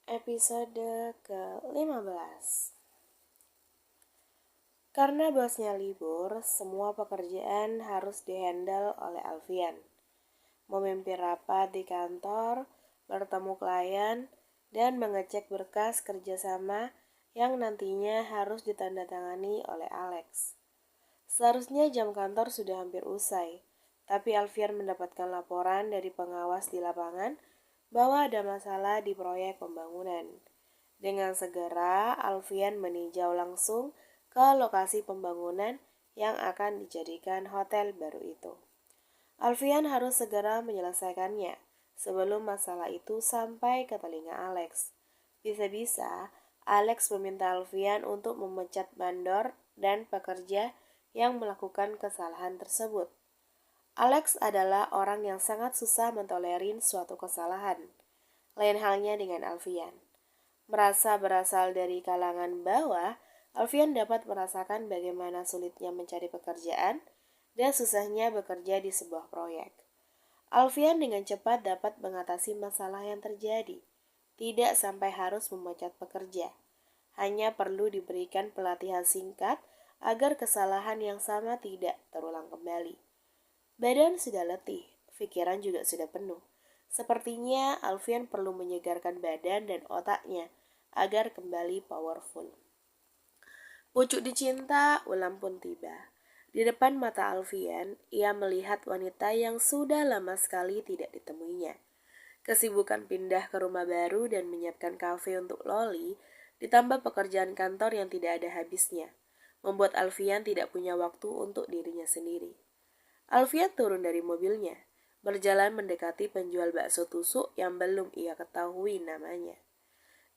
Episode ke-15. Karena bosnya libur, semua pekerjaan harus dihandle oleh Alfian. Memimpin rapat di kantor, bertemu klien, dan mengecek berkas kerjasama yang nantinya harus ditandatangani oleh Alex. Seharusnya jam kantor sudah hampir usai, tapi Alfian mendapatkan laporan dari pengawas di lapangan bahwa ada masalah di proyek pembangunan. Dengan segera, Alfian meninjau langsung ke lokasi pembangunan yang akan dijadikan hotel baru itu. Alfian harus segera menyelesaikannya sebelum masalah itu sampai ke telinga Alex. Bisa-bisa, Alex meminta Alfian untuk memecat mandor dan pekerja yang melakukan kesalahan tersebut. Alex adalah orang yang sangat susah mentolerin suatu kesalahan. Lain halnya dengan Alfian. Merasa berasal dari kalangan bawah, Alfian dapat merasakan bagaimana sulitnya mencari pekerjaan dan susahnya bekerja di sebuah proyek. Alfian dengan cepat dapat mengatasi masalah yang terjadi. Tidak sampai harus memecat pekerja. Hanya perlu diberikan pelatihan singkat agar kesalahan yang sama tidak terulang kembali. Badan sudah letih, pikiran juga sudah penuh. Sepertinya Alfian perlu menyegarkan badan dan otaknya agar kembali powerful. Pucuk dicinta, ulam pun tiba. Di depan mata Alfian, ia melihat wanita yang sudah lama sekali tidak ditemuinya. Kesibukan pindah ke rumah baru dan menyiapkan kafe untuk Loli, ditambah pekerjaan kantor yang tidak ada habisnya, membuat Alfian tidak punya waktu untuk dirinya sendiri. Alfian turun dari mobilnya, berjalan mendekati penjual bakso tusuk yang belum ia ketahui namanya.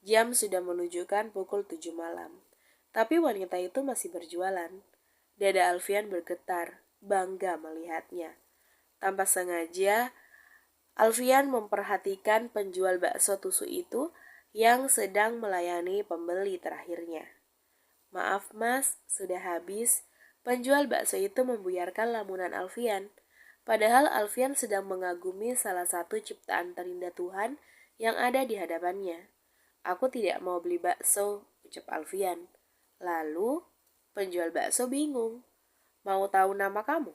Jam sudah menunjukkan pukul 7 malam, tapi wanita itu masih berjualan. Dada Alfian bergetar, bangga melihatnya. Tanpa sengaja, Alfian memperhatikan penjual bakso tusuk itu yang sedang melayani pembeli terakhirnya. Maaf mas, sudah habis. Penjual bakso itu membuyarkan lamunan Alfian. Padahal Alfian sedang mengagumi salah satu ciptaan terindah Tuhan yang ada di hadapannya. Aku tidak mau beli bakso, ucap Alfian. Lalu, penjual bakso bingung. Mau tahu nama kamu?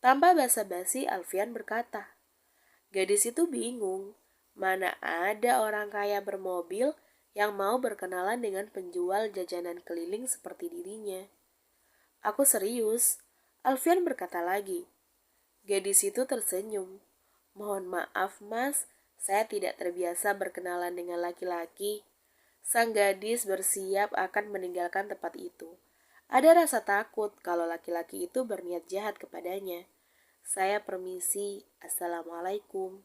Tanpa basa-basi, Alfian berkata. Gadis itu bingung. Mana ada orang kaya bermobil yang mau berkenalan dengan penjual jajanan keliling seperti dirinya. Aku serius, Alfian berkata lagi. Gadis itu tersenyum. Mohon maaf mas, saya tidak terbiasa berkenalan dengan laki-laki. Sang gadis bersiap akan meninggalkan tempat itu. Ada rasa takut kalau laki-laki itu berniat jahat kepadanya. Saya permisi, assalamualaikum.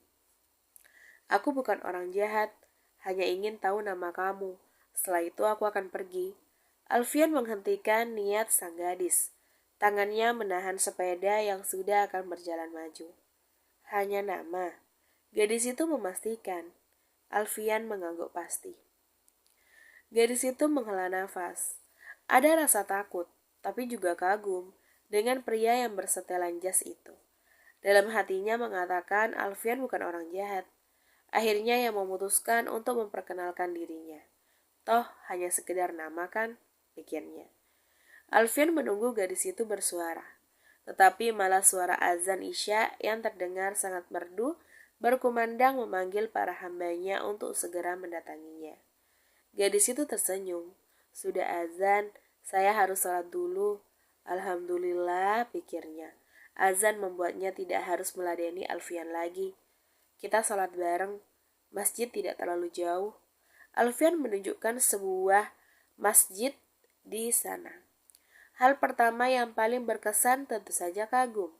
Aku bukan orang jahat, hanya ingin tahu nama kamu. Setelah itu aku akan pergi. Alfian menghentikan niat sang gadis. Tangannya menahan sepeda yang sudah akan berjalan maju. Hanya nama. Gadis itu memastikan. Alfian mengangguk pasti. Gadis itu menghela nafas. Ada rasa takut, tapi juga kagum dengan pria yang bersetelan jas itu. Dalam hatinya mengatakan Alfian bukan orang jahat. Akhirnya ia memutuskan untuk memperkenalkan dirinya. Toh hanya sekedar nama kan, pikirnya. Alfian menunggu gadis itu bersuara. Tetapi malah suara azan Isya yang terdengar sangat merdu berkumandang memanggil para hambanya untuk segera mendatanginya. Gadis itu tersenyum. Sudah azan, saya harus sholat dulu. Alhamdulillah, pikirnya. Azan membuatnya tidak harus meladeni Alfian lagi. Kita sholat bareng, masjid tidak terlalu jauh. Alfian menunjukkan sebuah masjid di sana. Hal pertama yang paling berkesan tentu saja kagum.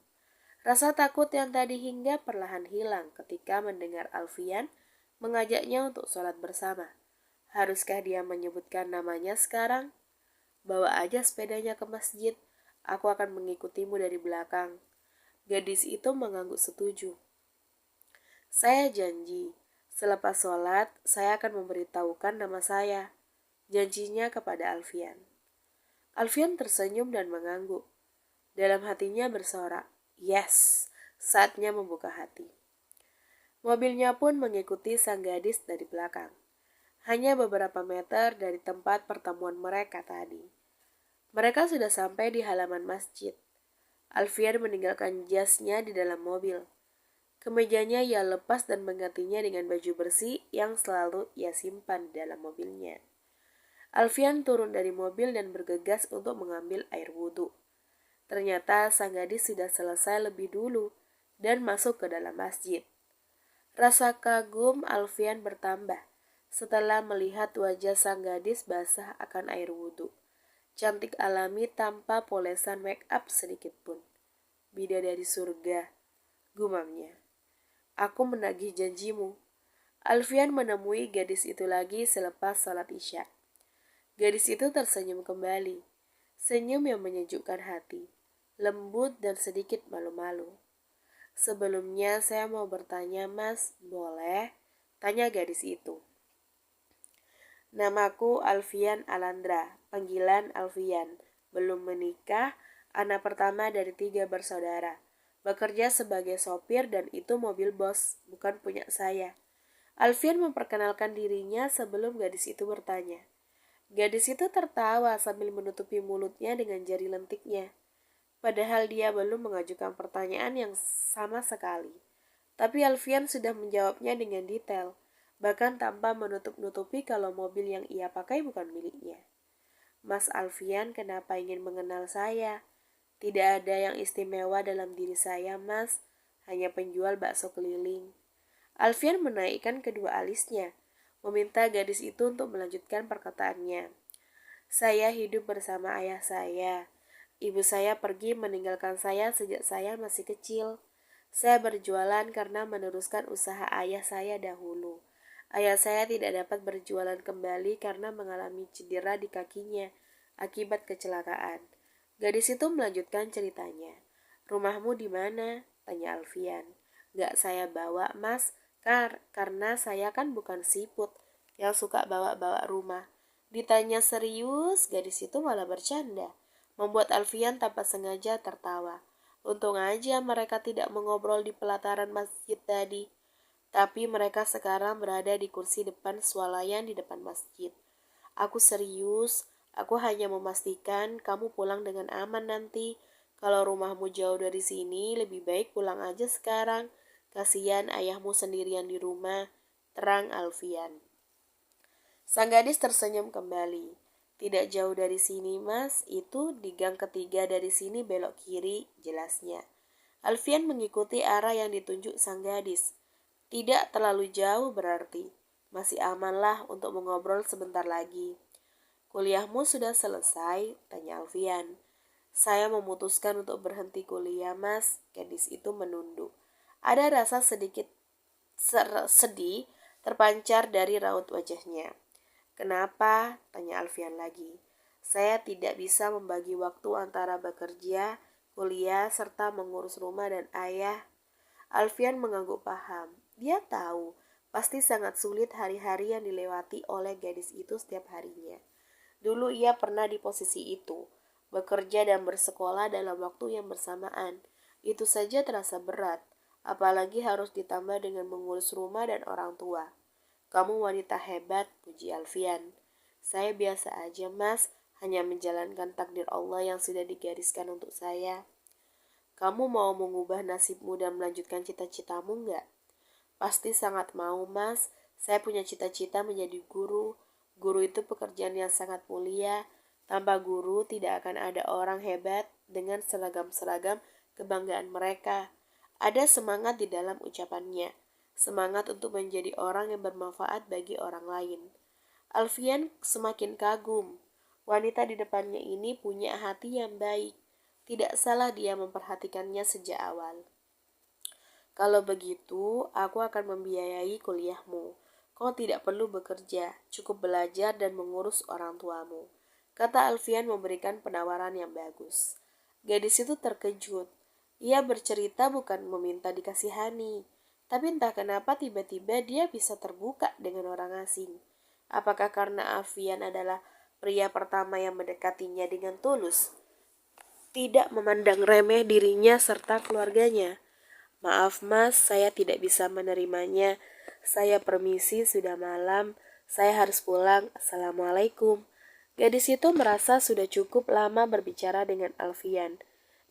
Rasa takut yang tadi hingga perlahan hilang ketika mendengar Alfian mengajaknya untuk sholat bersama. Haruskah dia menyebutkan namanya sekarang? Bawa aja sepedanya ke masjid, aku akan mengikutimu dari belakang. Gadis itu mengangguk setuju. Saya janji, selepas sholat, saya akan memberitahukan nama saya. Janjinya kepada Alfian. Alfian tersenyum dan mengangguk. Dalam hatinya bersorak, yes, saatnya membuka hati. Mobilnya pun mengikuti sang gadis dari belakang. hanya beberapa meter dari tempat pertemuan mereka tadi. Mereka sudah sampai di halaman masjid. Alfian meninggalkan jasnya di dalam mobil. Kemejanya ia lepas dan menggantinya dengan baju bersih yang selalu ia simpan di dalam mobilnya. Alfian turun dari mobil dan bergegas untuk mengambil air wudhu. Ternyata sang gadis sudah selesai lebih dulu dan masuk ke dalam masjid. Rasa kagum Alfian bertambah setelah melihat wajah sang gadis basah akan air wudhu. Cantik alami tanpa polesan make up sedikit pun. Bidadari surga, gumamnya. Aku menagih janjimu. Alfian menemui gadis itu lagi selepas salat Isya. Gadis itu tersenyum kembali. Senyum yang menyejukkan hati. Lembut dan sedikit malu-malu. Sebelumnya saya mau bertanya, Mas, boleh? Tanya gadis itu. Namaku Alfian Alandra, panggilan Alfian. Belum menikah, anak pertama dari 3 bersaudara. Bekerja sebagai sopir dan itu mobil bos, bukan punya saya. Alfian memperkenalkan dirinya sebelum gadis itu bertanya. Gadis itu tertawa sambil menutupi mulutnya dengan jari lentiknya. Padahal dia belum mengajukan pertanyaan yang sama sekali. Tapi Alfian sudah menjawabnya dengan detail, bahkan tanpa menutup-nutupi kalau mobil yang ia pakai bukan miliknya. Mas Alfian kenapa ingin mengenal saya? Tidak ada yang istimewa dalam diri saya, Mas. Hanya penjual bakso keliling. Alfian menaikkan kedua alisnya, meminta gadis itu untuk melanjutkan perkataannya. Saya hidup bersama ayah saya. Ibu saya pergi meninggalkan saya sejak saya masih kecil. Saya berjualan karena meneruskan usaha ayah saya dahulu. Ayah saya tidak dapat berjualan kembali karena mengalami cedera di kakinya akibat kecelakaan. Gadis itu melanjutkan ceritanya. Rumahmu di mana? Tanya Alfian. Gak saya bawa, Mas, karena saya kan bukan siput yang suka bawa-bawa rumah. Ditanya serius, gadis itu malah bercanda, membuat Alfian tanpa sengaja tertawa. Untung aja mereka tidak mengobrol di pelataran masjid tadi. Tapi mereka sekarang berada di kursi depan swalayan di depan masjid. Aku serius, aku hanya memastikan kamu pulang dengan aman nanti. Kalau rumahmu jauh dari sini, lebih baik pulang aja sekarang. Kasihan ayahmu sendirian di rumah, terang Alfian. Sang gadis tersenyum kembali. Tidak jauh dari sini, Mas. Itu di gang ketiga dari sini belok kiri, jelasnya. Alfian mengikuti arah yang ditunjuk sang gadis. Tidak terlalu jauh berarti. Masih amanlah untuk mengobrol sebentar lagi. Kuliahmu sudah selesai? Tanya Alfian. Saya memutuskan untuk berhenti kuliah, Mas. Gadis itu menunduk. Ada rasa sedikit sedih terpancar dari raut wajahnya. Kenapa? Tanya Alfian lagi. Saya tidak bisa membagi waktu antara bekerja, kuliah, serta mengurus rumah dan ayah. Alfian mengangguk paham. Dia tahu, pasti sangat sulit hari-hari yang dilewati oleh gadis itu setiap harinya. Dulu ia pernah di posisi itu, bekerja dan bersekolah dalam waktu yang bersamaan. Itu saja terasa berat, apalagi harus ditambah dengan mengurus rumah dan orang tua. Kamu wanita hebat, puji Alfian. Saya biasa aja, Mas, hanya menjalankan takdir Allah yang sudah digariskan untuk saya. Kamu mau mengubah nasibmu dan melanjutkan cita-citamu enggak? Pasti sangat mau, Mas. Saya punya cita-cita menjadi guru. Guru itu pekerjaan yang sangat mulia. Tanpa guru tidak akan ada orang hebat dengan seragam-seragam kebanggaan mereka. Ada semangat di dalam ucapannya. Semangat untuk menjadi orang yang bermanfaat bagi orang lain. Alfian semakin kagum. Wanita di depannya ini punya hati yang baik. Tidak salah dia memperhatikannya sejak awal. Kalau begitu, aku akan membiayai kuliahmu. Kau tidak perlu bekerja, cukup belajar dan mengurus orang tuamu. Kata Alfian memberikan penawaran yang bagus. Gadis itu terkejut. Ia bercerita bukan meminta dikasihani. Tapi entah kenapa tiba-tiba dia bisa terbuka dengan orang asing. Apakah karena Alfian adalah pria pertama yang mendekatinya dengan tulus? Tidak memandang remeh dirinya serta keluarganya. Maaf, Mas, saya tidak bisa menerimanya. Saya permisi, sudah malam. Saya harus pulang. Assalamualaikum. Gadis itu merasa sudah cukup lama berbicara dengan Alfian.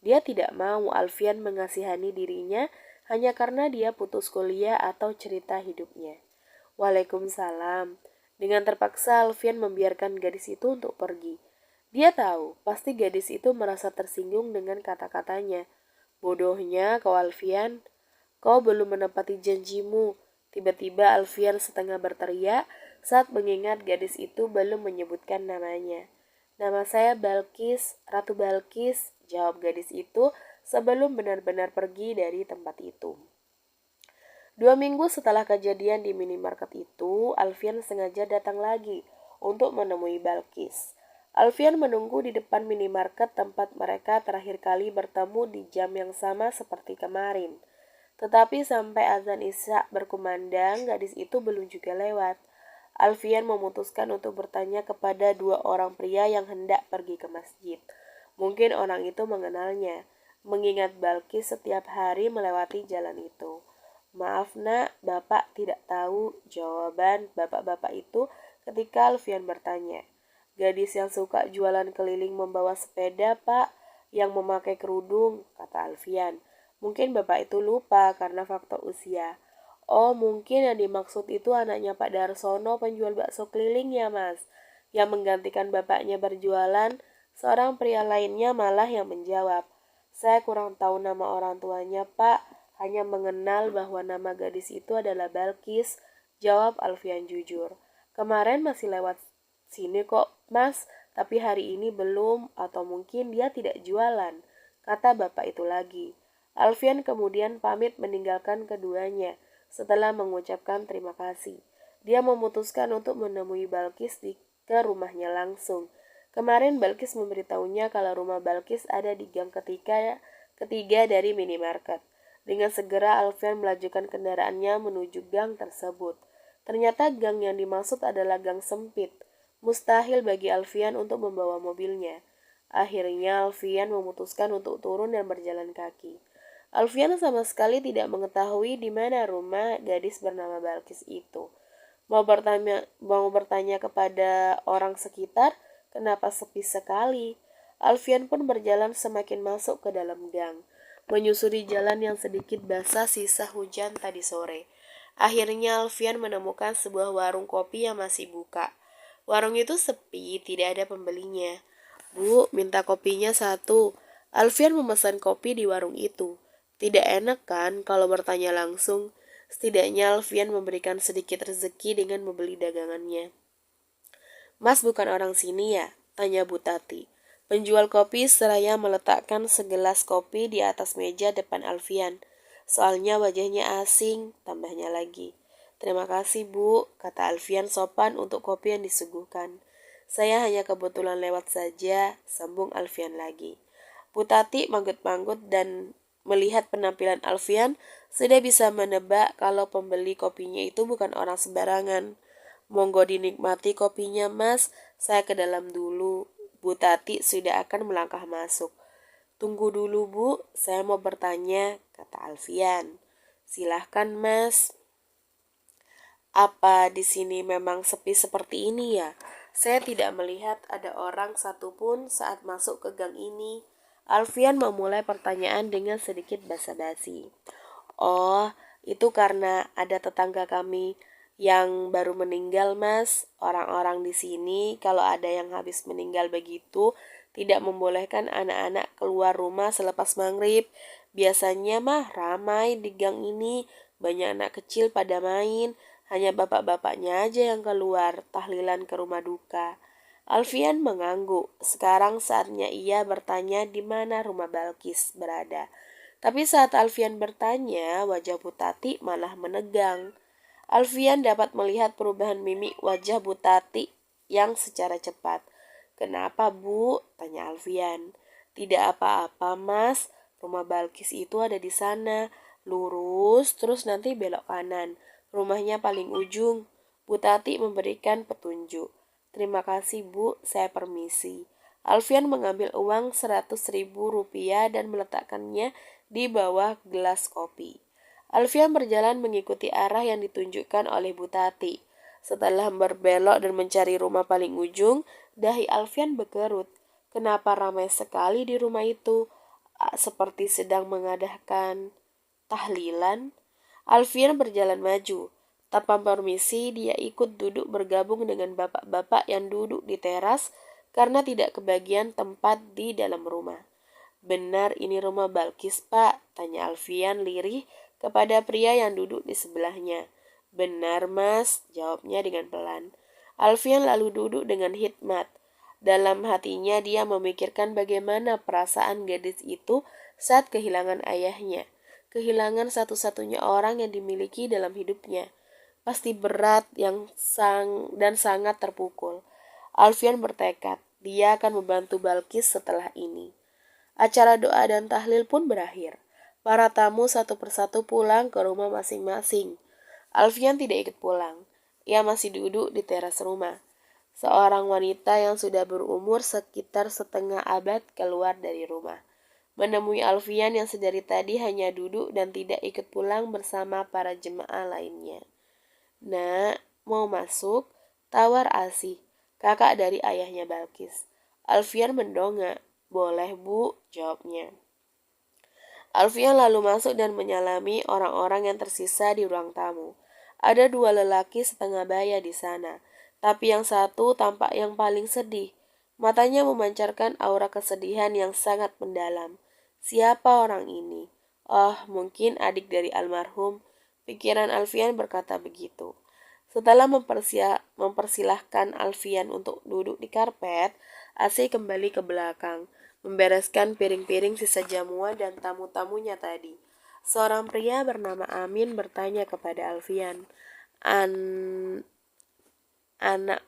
Dia tidak mau Alfian mengasihani dirinya hanya karena dia putus kuliah atau cerita hidupnya. Waalaikumsalam. Dengan terpaksa Alfian membiarkan gadis itu untuk pergi. Dia tahu, pasti gadis itu merasa tersinggung dengan kata-katanya. Bodohnya kau Alfian, kau belum menepati janjimu. Tiba-tiba Alfian setengah berteriak saat mengingat gadis itu belum menyebutkan namanya. Nama saya Balkis, Ratu Balkis, jawab gadis itu sebelum benar-benar pergi dari tempat itu. 2 minggu setelah kejadian di minimarket itu, Alfian sengaja datang lagi untuk menemui Balkis. Alfian menunggu di depan minimarket tempat mereka terakhir kali bertemu di jam yang sama seperti kemarin. Tetapi sampai azan Isya berkumandang, gadis itu belum juga lewat. Alfian memutuskan untuk bertanya kepada 2 orang pria yang hendak pergi ke masjid. Mungkin orang itu mengenalnya, mengingat Balkis setiap hari melewati jalan itu. Maaf nak, bapak tidak tahu, jawaban bapak-bapak itu ketika Alfian bertanya. Gadis yang suka jualan keliling membawa sepeda pak, yang memakai kerudung, kata Alfian. Mungkin bapak itu lupa karena faktor usia. Oh, mungkin yang dimaksud itu anaknya Pak Darsono penjual bakso keliling ya mas. Yang menggantikan bapaknya berjualan, seorang pria lainnya malah yang menjawab. Saya kurang tahu nama orang tuanya pak, hanya mengenal bahwa nama gadis itu adalah Balkis, jawab Alfian jujur. Kemarin masih lewat sini kok mas, tapi hari ini belum atau mungkin dia tidak jualan, kata bapak itu lagi. Alfian kemudian pamit meninggalkan keduanya. Setelah mengucapkan terima kasih, dia memutuskan untuk menemui Balkis ke rumahnya langsung. Kemarin Balkis memberitahunya kalau rumah Balkis ada di gang ketiga dari minimarket. Dengan segera Alfian melajukan kendaraannya menuju gang tersebut. Ternyata gang yang dimaksud adalah gang sempit. Mustahil bagi Alfian untuk membawa mobilnya. Akhirnya Alfian memutuskan untuk turun dan berjalan kaki. Alfian sama sekali tidak mengetahui di mana rumah gadis bernama Balkis itu. Mau bertanya kepada orang sekitar, kenapa sepi sekali? Alfian pun berjalan semakin masuk ke dalam gang, menyusuri jalan yang sedikit basah sisa hujan tadi sore. Akhirnya Alfian menemukan sebuah warung kopi yang masih buka. Warung itu sepi, tidak ada pembelinya. Bu, minta kopinya 1. Alfian memesan kopi di warung itu. Tidak enak kan kalau bertanya langsung. Setidaknya Alfian memberikan sedikit rezeki dengan membeli dagangannya. Mas bukan orang sini ya? Tanya Bu Tati. Penjual kopi seraya meletakkan segelas kopi di atas meja depan Alfian. Soalnya wajahnya asing, tambahnya lagi. Terima kasih Bu, kata Alfian sopan untuk kopi yang disuguhkan. Saya hanya kebetulan lewat saja, sambung Alfian lagi. Bu Tati manggut-manggut dan melihat penampilan Alfian, sudah bisa menebak kalau pembeli kopinya itu bukan orang sembarangan. Monggo dinikmati kopinya mas, saya ke dalam dulu. Bu Tati sudah akan melangkah masuk. Tunggu dulu bu, saya mau bertanya, kata Alfian. Silahkan mas. Apa di sini memang sepi seperti ini ya? Saya tidak melihat ada orang satupun saat masuk ke gang ini. Alfian memulai pertanyaan dengan sedikit basa-basi. Oh, itu karena ada tetangga kami yang baru meninggal, Mas. Orang-orang di sini kalau ada yang habis meninggal begitu, tidak membolehkan anak-anak keluar rumah selepas maghrib. Biasanya mah ramai di gang ini, banyak anak kecil pada main, hanya bapak-bapaknya aja yang keluar tahlilan ke rumah duka. Alfian mengangguk. Sekarang saatnya ia bertanya di mana rumah Balkis berada. Tapi saat Alfian bertanya, wajah Bu Tati malah menegang. Alfian dapat melihat perubahan mimik wajah Bu Tati yang secara cepat. Kenapa Bu? Tanya Alfian. Tidak apa-apa mas, rumah Balkis itu ada di sana. Lurus, terus nanti belok kanan. Rumahnya paling ujung. Bu Tati memberikan petunjuk. Terima kasih Bu, saya permisi. Alfian mengambil uang 100.000 rupiah dan meletakkannya di bawah gelas kopi. Alfian berjalan mengikuti arah yang ditunjukkan oleh Bu Tati. Setelah berbelok dan mencari rumah paling ujung, dahi Alfian berkerut. Kenapa ramai sekali di rumah itu? Seperti sedang mengadakan tahlilan. Alfian berjalan maju. Tanpa permisi, dia ikut duduk bergabung dengan bapak-bapak yang duduk di teras karena tidak kebagian tempat di dalam rumah. Benar ini rumah Balkis, Pak? Tanya Alfian lirih kepada pria yang duduk di sebelahnya. Benar, Mas, jawabnya dengan pelan. Alfian lalu duduk dengan hikmat. Dalam hatinya dia memikirkan bagaimana perasaan gadis itu saat kehilangan ayahnya. Kehilangan satu-satunya orang yang dimiliki dalam hidupnya. Pasti berat dan sangat terpukul. Alfian bertekad, dia akan membantu Balkis setelah ini. Acara doa dan tahlil pun berakhir. Para tamu satu persatu pulang ke rumah masing-masing. Alfian tidak ikut pulang. Ia masih duduk di teras rumah. Seorang wanita yang sudah berumur sekitar setengah abad keluar dari rumah. Menemui Alfian yang sedari tadi hanya duduk dan tidak ikut pulang bersama para jemaah lainnya. Nak, mau masuk? Tawar Asih, kakak dari ayahnya Balkis. Alfian mendongak. Boleh, Bu, jawabnya. Alfian lalu masuk dan menyalami orang-orang yang tersisa di ruang tamu. Ada dua lelaki setengah baya di sana, tapi yang satu tampak yang paling sedih. Matanya memancarkan aura kesedihan yang sangat mendalam. Siapa orang ini? Oh, mungkin adik dari almarhum. Pikiran Alfian berkata begitu. Setelah mempersilahkan Alfian untuk duduk di karpet, Asih kembali ke belakang, membereskan piring-piring sisa jamuan dan tamu-tamunya tadi. Seorang pria bernama Amin bertanya kepada Alfian, Anak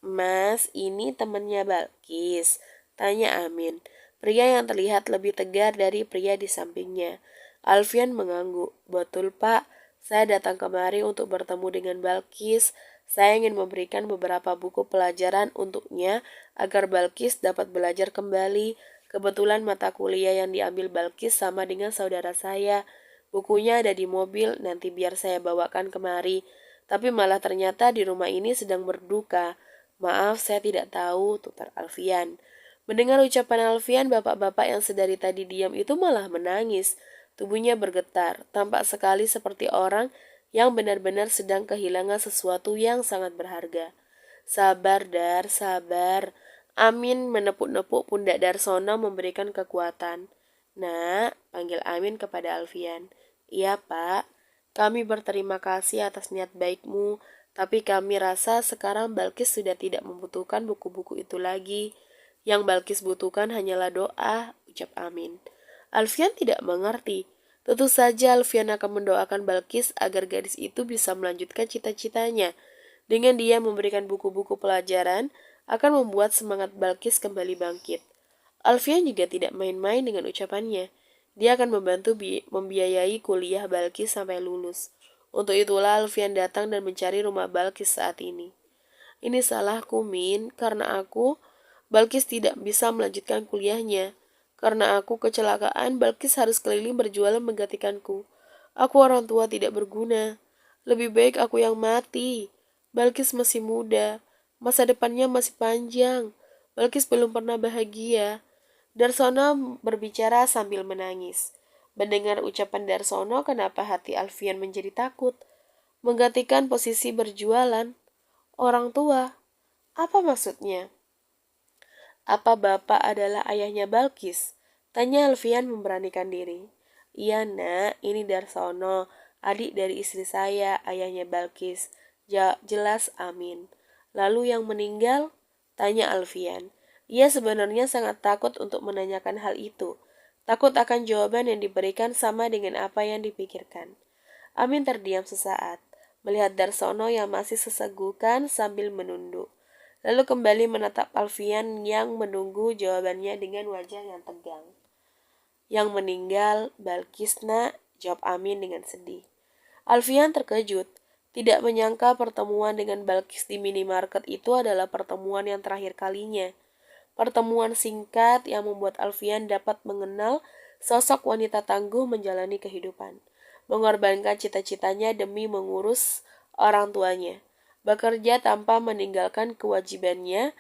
Mas, ini temannya Balkis? Tanya Amin, pria yang terlihat lebih tegar dari pria di sampingnya. Alfian mengangguk. Betul, Pak. Saya datang kemari untuk bertemu dengan Balkis. Saya ingin memberikan beberapa buku pelajaran untuknya agar Balkis dapat belajar kembali. Kebetulan mata kuliah yang diambil Balkis sama dengan saudara saya. Bukunya ada di mobil, nanti biar saya bawakan kemari. Tapi malah ternyata di rumah ini sedang berduka. Maaf, saya tidak tahu, tutur Alfian. Mendengar ucapan Alfian, bapak-bapak yang sedari tadi diam itu malah menangis. Tubuhnya bergetar, tampak sekali seperti orang yang benar-benar sedang kehilangan sesuatu yang sangat berharga. Sabar, Dar, sabar. Amin menepuk-nepuk pundak Darsono memberikan kekuatan. Nak, panggil Amin kepada Alfian. Iya, Pak. Kami berterima kasih atas niat baikmu, tapi kami rasa sekarang Balkis sudah tidak membutuhkan buku-buku itu lagi. Yang Balkis butuhkan hanyalah doa, ucap Amin. Alfian tidak mengerti. Tentu saja Alfian akan mendoakan Balkis agar gadis itu bisa melanjutkan cita-citanya. Dengan dia memberikan buku-buku pelajaran, akan membuat semangat Balkis kembali bangkit. Alfian juga tidak main-main dengan ucapannya. Dia akan membantu membiayai kuliah Balkis sampai lulus. Untuk itulah Alfian datang dan mencari rumah Balkis saat ini. Ini salahku, Min, karena Balkis tidak bisa melanjutkan kuliahnya. Karena aku kecelakaan, Balkis harus keliling berjualan menggantikanku. Aku orang tua tidak berguna. Lebih baik aku yang mati. Balkis masih muda. Masa depannya masih panjang. Balkis belum pernah bahagia. Darsono berbicara sambil menangis. Mendengar ucapan Darsono, kenapa hati Alfian menjadi takut? Menggantikan posisi berjualan. Orang tua. Apa maksudnya? Apa bapak adalah ayahnya Balkis? Tanya Alfian memberanikan diri. Iya, Nak, ini Darsono, adik dari istri saya, ayahnya Balkis. Jelas Amin. Lalu yang meninggal? Tanya Alfian. Ia sebenarnya sangat takut untuk menanyakan hal itu. Takut akan jawaban yang diberikan sama dengan apa yang dipikirkan. Amin terdiam sesaat, melihat Darsono yang masih sesegukan sambil menunduk. Lalu kembali menatap Alfian yang menunggu jawabannya dengan wajah yang tegang. Yang meninggal, Balkis, Nak, jawab Amin dengan sedih. Alfian terkejut, tidak menyangka pertemuan dengan Balkis di minimarket itu adalah pertemuan yang terakhir kalinya. Pertemuan singkat yang membuat Alfian dapat mengenal sosok wanita tangguh menjalani kehidupan, mengorbankan cita-citanya demi mengurus orang tuanya. bekerja tanpa meninggalkan kewajibannya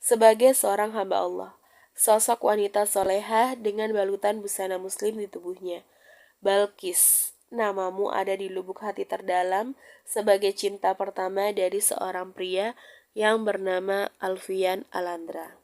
sebagai seorang hamba Allah. Sosok wanita solehah dengan balutan busana muslim di tubuhnya. Balkis, namamu ada di lubuk hati terdalam sebagai cinta pertama dari seorang pria yang bernama Alfian Alandra.